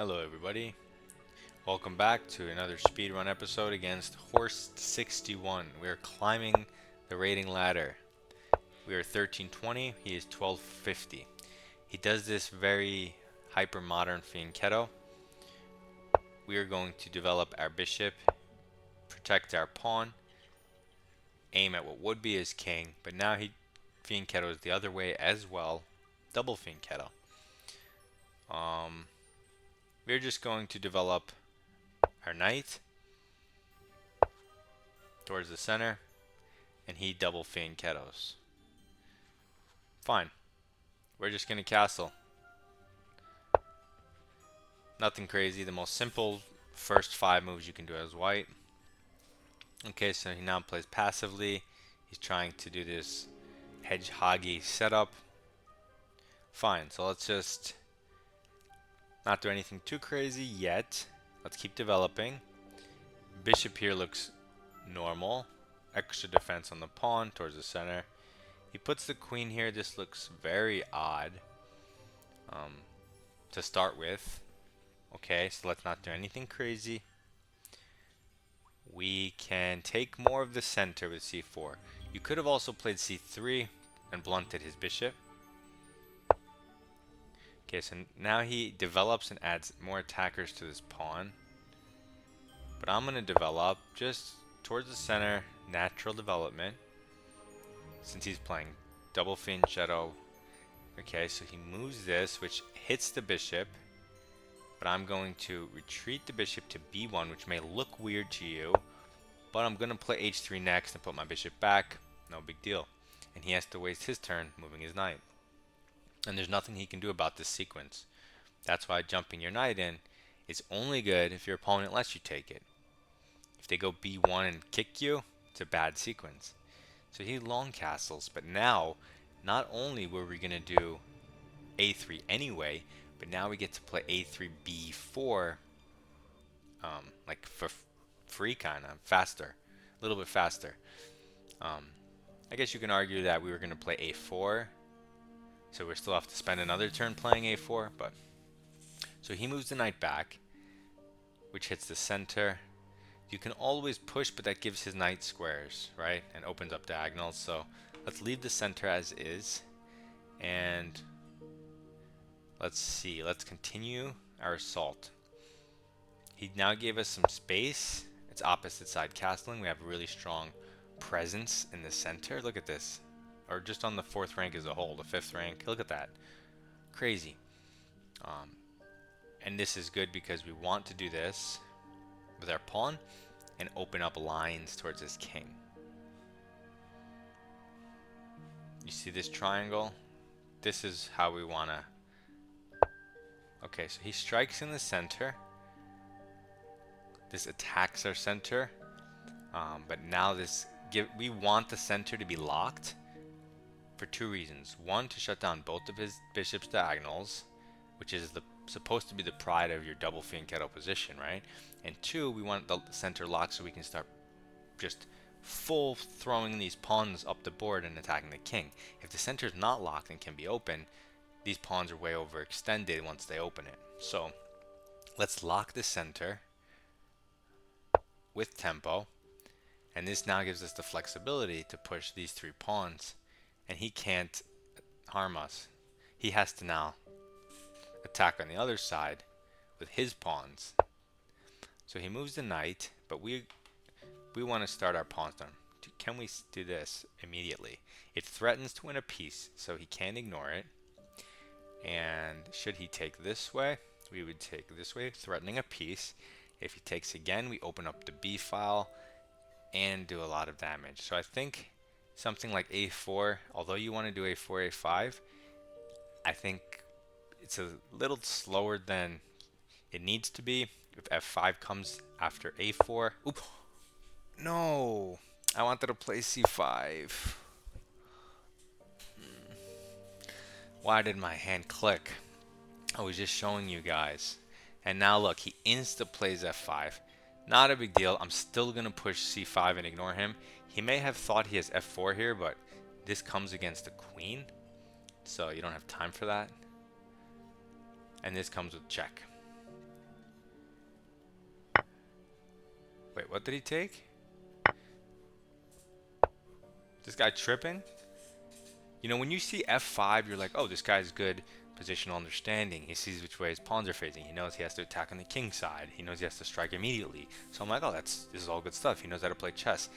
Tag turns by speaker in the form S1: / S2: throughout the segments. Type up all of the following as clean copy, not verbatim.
S1: Hello everybody, welcome back to another speedrun episode against Horse 61. We are climbing the rating ladder. We are 1320, he is 1250. He does this very hyper modern fianchetto. We are going to develop our bishop, protect our pawn, aim at what would be his king, but now he fianchettos the other way as well, double fianchetto. We're just going to develop our knight towards the center, and he double fianchettos. Fine. We're just gonna castle. Nothing crazy. The most simple first 5 moves you can do as white. Okay, so he now plays passively. He's trying to do this hedgehoggy setup. Fine, so let's just not do anything too crazy yet. Let's keep developing. Bishop here looks normal. Extra defense on the pawn towards the center. He puts the queen here. This looks very odd to start with. Okay, so let's not do anything crazy. We can take more of the center with c4. You could have also played c3 and blunted his bishop. Okay, so now he develops and adds more attackers to this pawn. But I'm going to develop just towards the center, natural development. Since he's playing double fianchetto. Okay, so he moves this, which hits the bishop. But I'm going to retreat the bishop to b1, which may look weird to you. But I'm going to play h3 next and put my bishop back. No big deal. And he has to waste his turn moving his knight. And there's nothing he can do about this sequence. That's why jumping your knight in is only good if your opponent lets you take it. If they go b1 and kick you, it's a bad sequence. So he long castles, but now not only were we going to do a3 anyway, but now we get to play a3 b4 like for free, kind of faster, a little bit faster. I guess you can argue that we were going to play a4, so we still have to spend another turn playing a4, but so he moves the knight back, which hits the center. You can always push, but that gives his knight squares, right? And opens up diagonals. So let's leave the center as is. And let's see. Let's continue our assault. He now gave us some space. It's opposite side castling. We have a really strong presence in the center. Look at this. Or just on the 4th rank as a whole, the 5th rank. Look at that. Crazy. And this is good because we want to do this with our pawn and open up lines towards his king. You see this triangle? This is how we want to... Okay, so he strikes in the center. This attacks our center. But now we want the center to be locked for 2 reasons. One, to shut down both of his bishop's diagonals, which is supposed to be the pride of your double fianchetto position, right? And 2, we want the center locked so we can start just full throwing these pawns up the board and attacking the king. If the center is not locked and can be open, these pawns are way overextended once they open it. So let's lock the center with tempo, and this now gives us the flexibility to push these 3 pawns, and he can't harm us. He has to now attack on the other side with his pawns. So he moves the knight, but we want to start our pawns down. Can we do this immediately? It threatens to win a piece, so he can't ignore it. And should he take this way, we would take this way, threatening a piece. If he takes again, we open up the b file and do a lot of damage. So I think something like a4, although you want to do a4, a5, I think it's a little slower than it needs to be. If f5 comes after a4, oop, no, I wanted to play c5. Why did my hand click? I was just showing you guys. And now look, he insta plays f5. Not a big deal. I'm still going to push c5 and ignore him. He may have thought he has f4 here, but this comes against the queen, so you don't have time for that. And this comes with check. Wait, what did he take? This guy tripping? You know, when you see f5, you're like, oh, this guy's good positional understanding. He sees which way his pawns are facing. He knows he has to attack on the king side. He knows he has to strike immediately. So I'm like, oh, this is all good stuff. He knows how to play chess.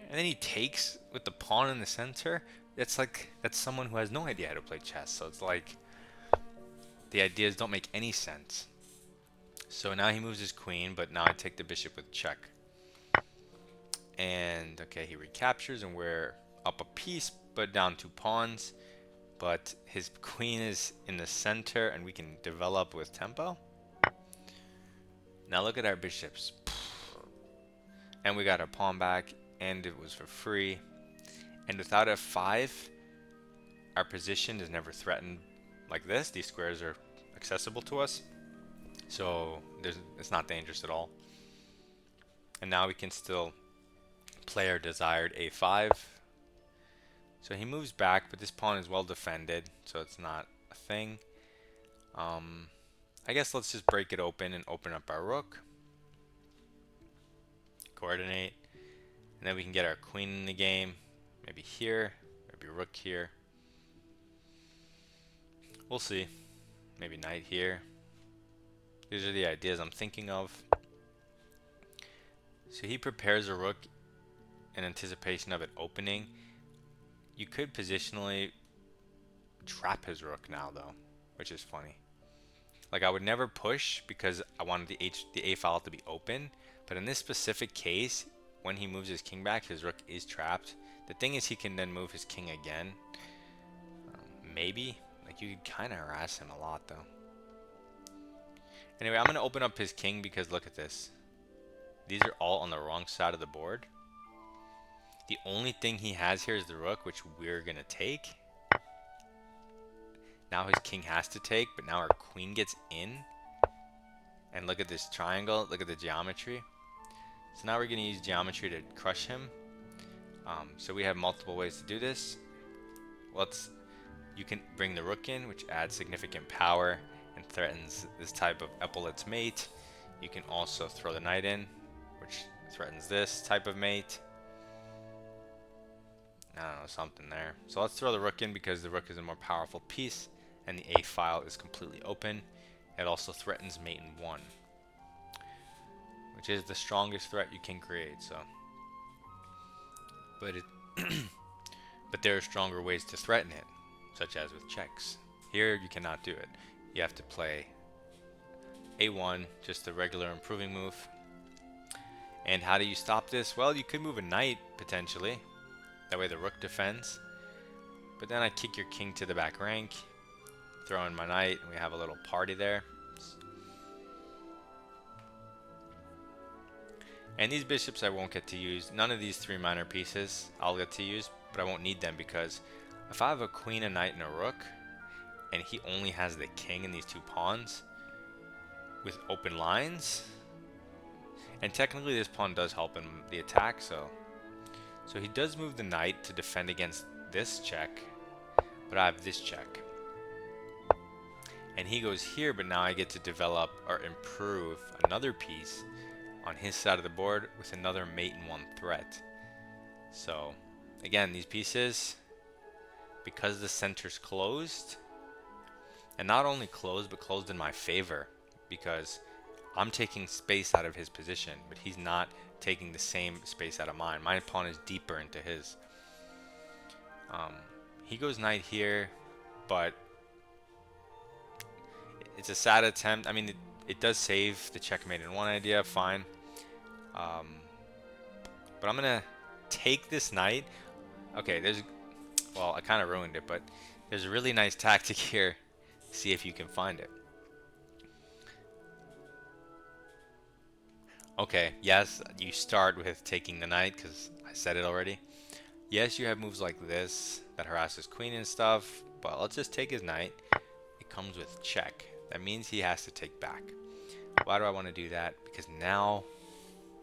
S1: And then he takes with the pawn in the center. It's like, that's someone who has no idea how to play chess. So it's like, the ideas don't make any sense. So now he moves his queen, but now I take the bishop with check. And, okay, he recaptures, and we're up a piece, but down 2 pawns. But his queen is in the center, and we can develop with tempo. Now look at our bishops. And we got our pawn back, and it was for free. And without f5, our position is never threatened like this. These squares are accessible to us. So it's not dangerous at all. And now we can still play our desired a5. So he moves back, but this pawn is well defended, so it's not a thing. I guess let's just break it open and open up our rook. Coordinate. And then we can get our queen in the game. Maybe here, maybe rook here. We'll see. Maybe knight here. These are the ideas I'm thinking of. So he prepares a rook in anticipation of it opening. You could positionally trap his rook now though, which is funny. Like I would never push because I wanted the a file to be open, but in this specific case, when he moves his king back, his rook is trapped. The thing is he can then move his king again. Maybe. Like you could kind of harass him a lot though. Anyway, I'm going to open up his king because look at this. These are all on the wrong side of the board. The only thing he has here is the rook, which we're going to take. Now his king has to take, but now our queen gets in. And look at this triangle. Look at the geometry. So now we're going to use geometry to crush him. So we have multiple ways to do this. You can bring the rook in, which adds significant power and threatens this type of epaulette's mate. You can also throw the knight in, which threatens this type of mate. I don't know, something there. So let's throw the rook in because the rook is a more powerful piece and the a file is completely open. It also threatens mate in 1, which is the strongest threat you can create. So, but there are stronger ways to threaten it, such as with checks. Here you cannot do it. You have to play a1, just the regular improving move. And how do you stop this? Well, you could move a knight potentially. That way the rook defends. But then I kick your king to the back rank, throw in my knight, and we have a little party there. And these bishops I won't get to use. None of these 3 minor pieces I'll get to use, but I won't need them because if I have a queen, a knight, and a rook, and he only has the king and these 2 pawns with open lines, and technically this pawn does help in the attack, so he does move the knight to defend against this check, but I have this check. And he goes here, but now I get to develop or improve another piece on his side of the board with another mate in 1 threat. So again, these pieces, because the center's closed, and not only closed, but closed in my favor, because I'm taking space out of his position, but he's not taking the same space out of mine. My pawn is deeper into his. He goes knight here, but it's a sad attempt. I mean, it does save the checkmate in 1 idea, fine. But I'm gonna take this knight. Okay, well, I kind of ruined it, but there's a really nice tactic here. See if you can find it. Okay, yes, you start with taking the knight because I said it already. Yes, you have moves like this that harass his queen and stuff, but let's just take his knight. It comes with check. That means he has to take back. Why do I want to do that? Because now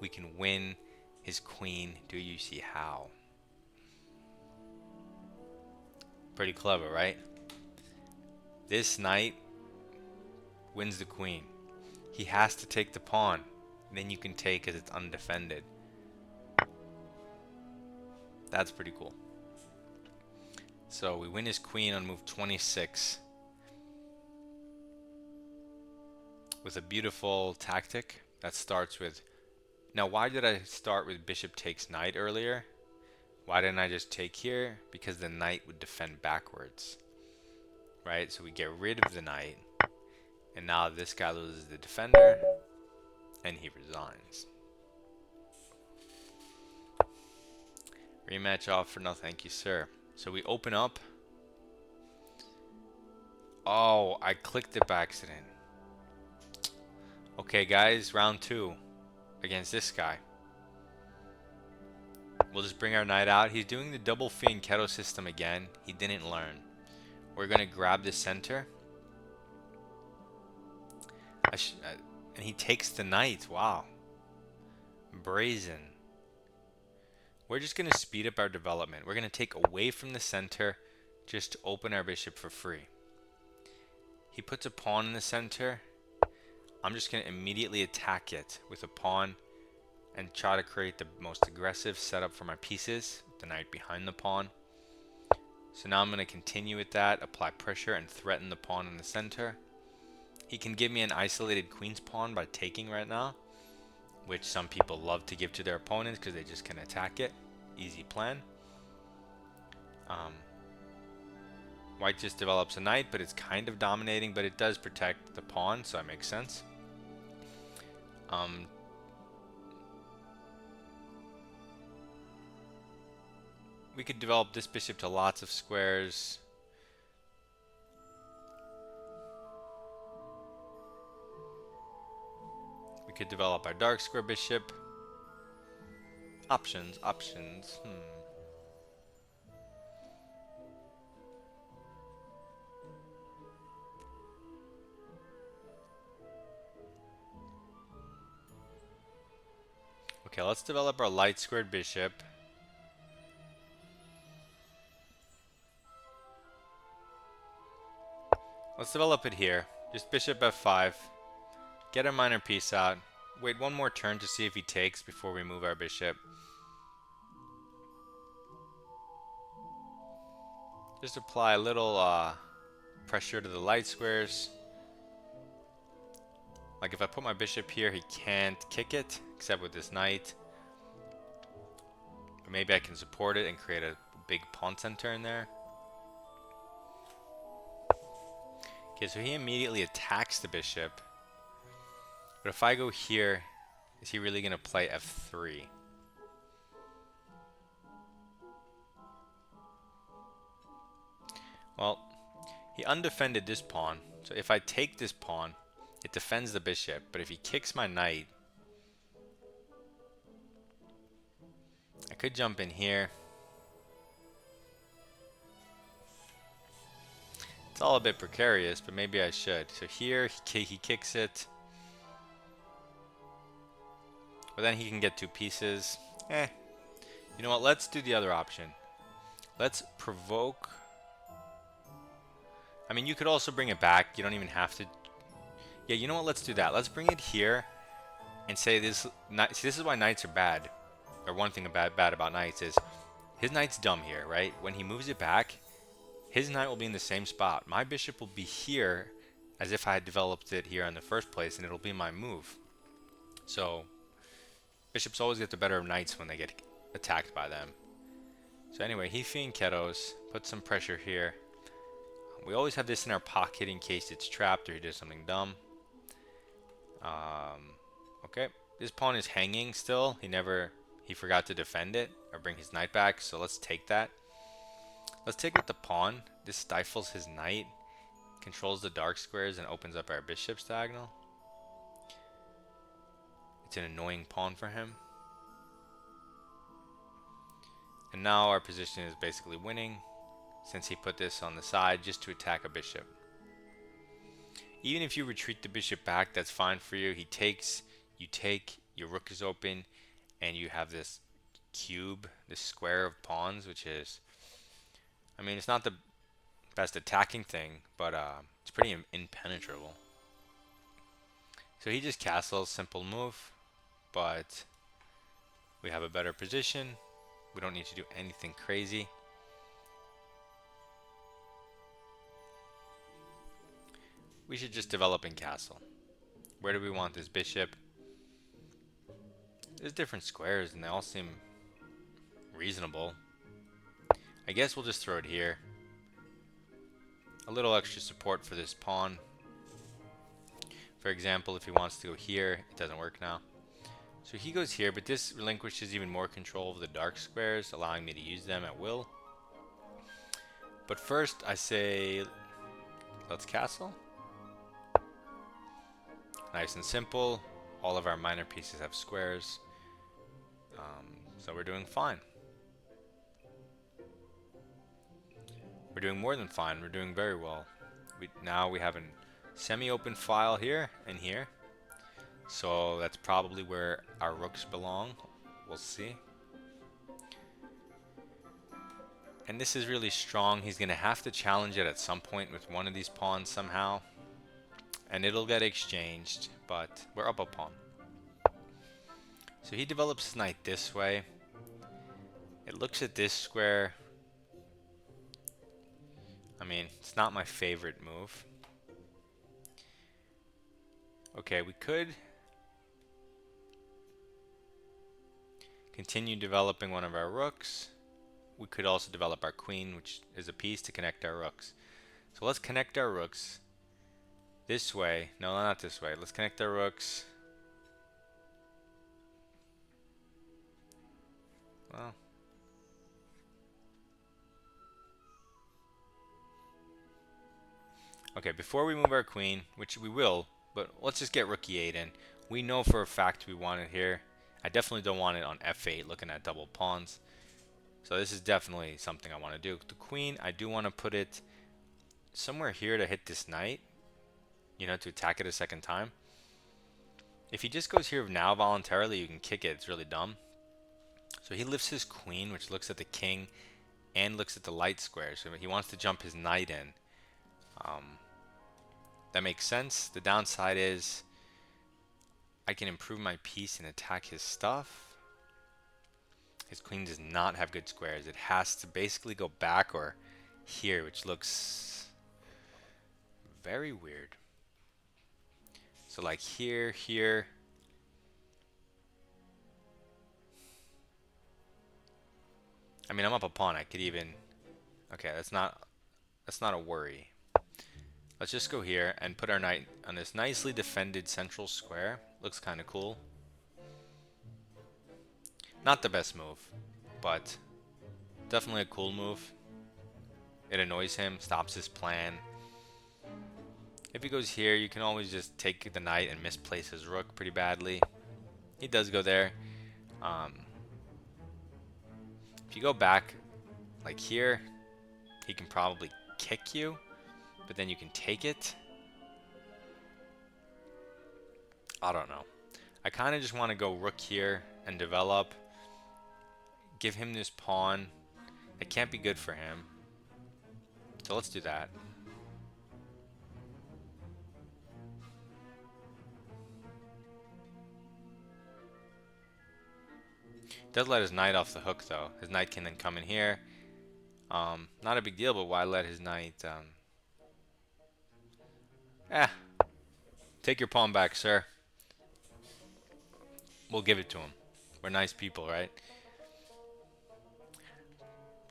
S1: we can win his queen. Do you see how? Pretty clever, right? This knight wins the queen. He has to take the pawn. then you can take because it's undefended. That's pretty cool. So we win his queen on move 26 with a beautiful tactic that starts with... Now, why did I start with bishop takes knight earlier? Why didn't I just take here? Because the knight would defend backwards, right? So we get rid of the knight, and now this guy loses the defender, and he resigns. Rematch offer, no thank you, sir. So we open up. Oh, I clicked it by accident. Okay, guys, round 2 against this guy. We'll just bring our knight out. He's doing the double fianchetto system again. He didn't learn. We're going to grab the center. And he takes the knight. Wow. Brazen. We're just going to speed up our development. We're going to take away from the center just to open our bishop for free. He puts a pawn in the center. I'm just going to immediately attack it with a pawn and try to create the most aggressive setup for my pieces, the knight behind the pawn. So now I'm going to continue with that, apply pressure and threaten the pawn in the center. He can give me an isolated queen's pawn by taking right now, which some people love to give to their opponents because they just can attack it. Easy plan. White just develops a knight, but it's kind of dominating, but it does protect the pawn, so that makes sense. We could develop this bishop to lots of squares. We could develop our dark square bishop. Options, options. Okay, let's develop our light squared bishop. Let's develop it here. Just bishop f5. Get a minor piece out. Wait one more turn to see if he takes before we move our bishop. Just apply a little pressure to the light squares. Like if I put my bishop here, he can't kick it, except with this knight. But maybe I can support it and create a big pawn center in there. Okay, so he immediately attacks the bishop. But if I go here, is he really going to play f3? Well, he undefended this pawn. So if I take this pawn, it defends the bishop. But if he kicks my knight, I could jump in here. It's all a bit precarious, but maybe I should. So here, he kicks it. But then he can get 2 pieces. You know what? Let's do the other option. Let's provoke. I mean, you could also bring it back. You don't even have to. Yeah, you know what? Let's do that. Let's bring it here and say this. See, this is why knights are bad. Or one thing bad about knights is his knight's dumb here, right? When he moves it back, his knight will be in the same spot. My bishop will be here as if I had developed it here in the first place, and it'll be my move. So bishops always get the better of knights when they get attacked by them. So anyway, he fianchettos, puts some pressure here. We always have this in our pocket in case it's trapped or he does something dumb. Okay, this pawn is hanging still. He forgot to defend it or bring his knight back, so let's take that. Let's take with the pawn. This stifles his knight, controls the dark squares, and opens up our bishop's diagonal. It's an annoying pawn for him. And now our position is basically winning, since he put this on the side just to attack a bishop. Even if you retreat the bishop back, that's fine for you. He takes, you take, your rook is open, and you have this cube, this square of pawns, which is, I mean, it's not the best attacking thing, but it's pretty impenetrable. So he just castles, simple move. but we have a better position. We don't need to do anything crazy. We should just develop in castle. Where do we want this bishop? There's different squares and they all seem reasonable. I guess we'll just throw it here. A little extra support for this pawn. For example, if he wants to go here, it doesn't work now. So he goes here, but this relinquishes even more control of the dark squares, allowing me to use them at will. But first, I say, let's castle. Nice and simple. All of our minor pieces have squares. So we're doing fine. We're doing more than fine. We're doing very well. Now we have a semi-open file here and here. So that's probably where our rooks belong. We'll see. And this is really strong. He's going to have to challenge it at some point with one of these pawns somehow. And it'll get exchanged, but we're up a pawn. So he develops his knight this way. It looks at this square. I mean, it's not my favorite move. Okay, we could continue developing one of our rooks. We could also develop our queen, which is a piece to connect our rooks. So let's connect our rooks this way. No, not this way. Let's connect our rooks. Well, okay, before we move our queen, which we will, but let's just get rook e8 in. We know for a fact we want it here. I definitely don't want it on f8 looking at double pawns. So this is definitely something I want to do. The queen, I do want to put it somewhere here to hit this knight, you know, to attack it a second time. If he just goes here now voluntarily, you can kick it. It's really dumb. So he lifts his queen, which looks at the king and looks at the light square. So he wants to jump his knight in. That makes sense. The downside is I can improve my piece and attack his stuff. His queen does not have good squares. It has to basically go back or here, which looks very weird. So like here, here. I mean, I'm up a pawn. I could even... Okay, that's not a worry. Let's just go here and put our knight on this nicely defended central square. Looks kind of cool. Not the best move, but definitely a cool move. It annoys him, stops his plan. If he goes here, you can always just take the knight and misplace his rook pretty badly. He does go there. If you go back, like here, he can probably kick you, but then you can take it. I don't know. I kind of just want to go rook here and develop. Give him this pawn. It can't be good for him. So let's do that. Does let his knight off the hook though. His knight can then come in here. Not a big deal, but why let his knight... Take your pawn back, sir. We'll give it to him. We're nice people, right?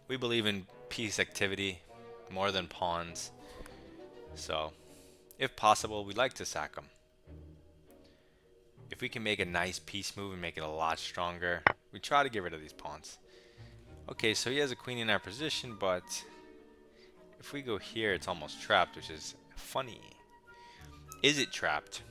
S1: We believe in piece activity more than pawns. So, if possible, we'd like to sack him. If we can make a nice piece move and make it a lot stronger, we try to get rid of these pawns. Okay, so he has a queen in our position, but if we go here, it's almost trapped, which is funny. Is it trapped?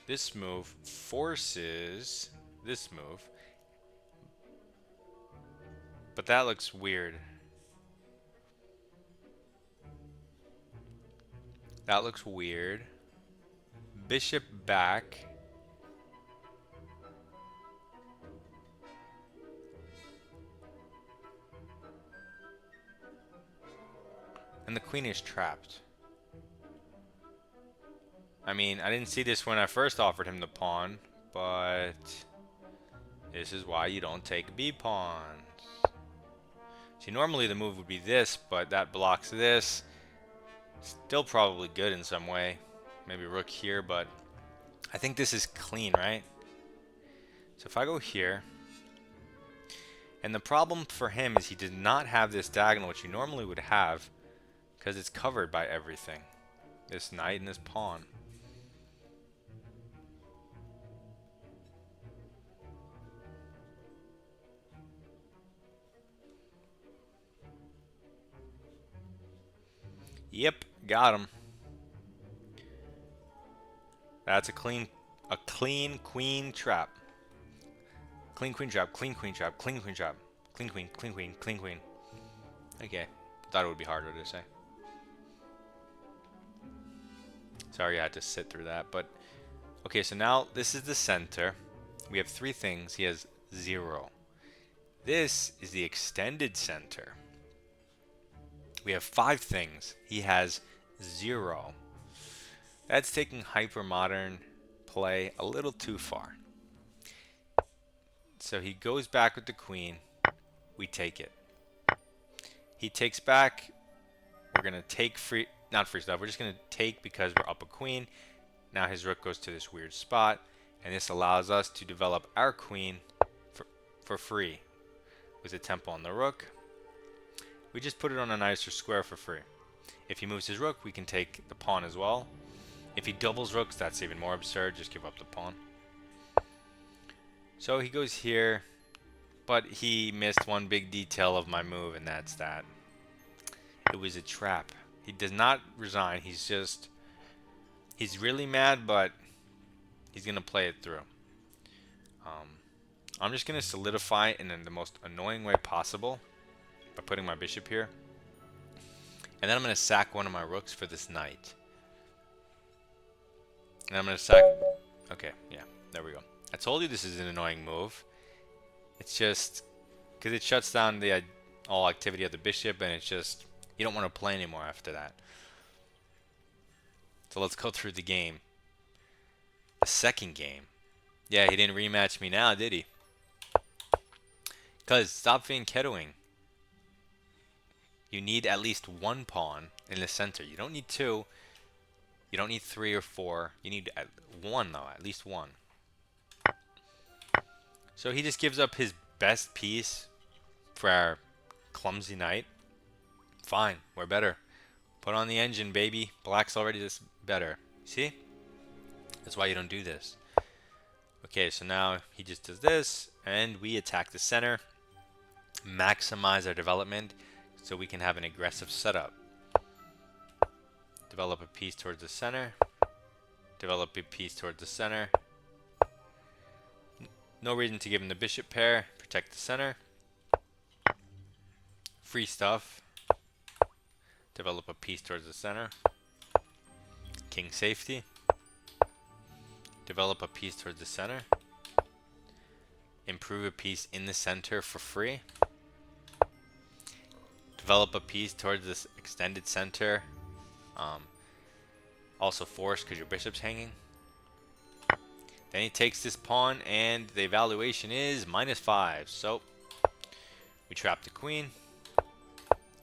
S1: This move forces this move, but that looks weird. That looks weird. Bishop back. And the queen is trapped. I mean, I didn't see this when I first offered him the pawn, but this is why you don't take B pawns. See, normally the move would be this, but that blocks this. Still probably good in some way. Maybe rook here, but I think this is clean, right? So if I go here, and the problem for him is he did not have this diagonal, which you normally would have, because it's covered by everything. This knight and this pawn. Yep, got him. That's a clean queen trap. Clean queen trap, clean queen trap, clean queen trap, clean queen, clean queen, clean queen. Okay, thought it would be harder to say. Sorry I had to sit through that, but okay, so now this is the center. We have 3 things. He has 0. This is the extended center. We have 5 things. He has 0. That's taking hyper-modern play a little too far. So he goes back with the queen. We take it. He takes back. We're going to take not free stuff. We're just going to take because we're up a queen. Now his rook goes to this weird spot. And this allows us to develop our queen for free. With a tempo on the rook. We just put it on a nicer square for free. If he moves his rook, we can take the pawn as well. If he doubles rooks, that's even more absurd. Just give up the pawn. So he goes here, but he missed one big detail of my move, and that's that. It was a trap. He does not resign. He's really mad, but he's going to play it through. I'm just going to solidify it in the most annoying way possible by putting my bishop here. And then I'm going to sack one of my rooks for this knight. And I'm going to sack... Okay, yeah, there we go. I told you this is an annoying move. It's just... because it shuts down the all activity of the bishop, and it's just... you don't want to play anymore after that. So let's go through the game. The second game. Yeah, he didn't rematch me now, did he? Because stop fianchettoing. You need at least 1 pawn in the center. You don't need 2. You don't need 3 or 4. You need 1 though, at least 1. So he just gives up his best piece for our clumsy knight. Fine, we're better. Put on the engine, baby. Black's already just better. See? That's why you don't do this. Okay, so now he just does this, and we attack the center. Maximize our development so we can have an aggressive setup. Develop a piece towards the center. Develop a piece towards the center. No reason to give him the bishop pair. Protect the center. Free stuff. Develop a piece towards the center. King safety. Develop a piece towards the center. Improve a piece in the center for free. Develop a piece towards this extended center. Also force because your bishop's hanging. Then he takes this pawn, and the evaluation is -5. So we trap the queen,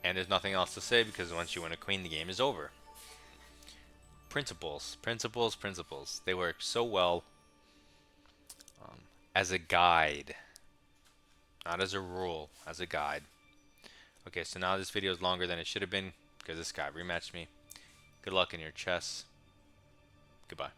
S1: and there's nothing else to say because once you win a queen, the game is over. Principles, principles, principles. They work so well as a guide, not as a rule, as a guide. Okay, so now this video is longer than it should have been because this guy rematched me. Good luck in your chess. Goodbye.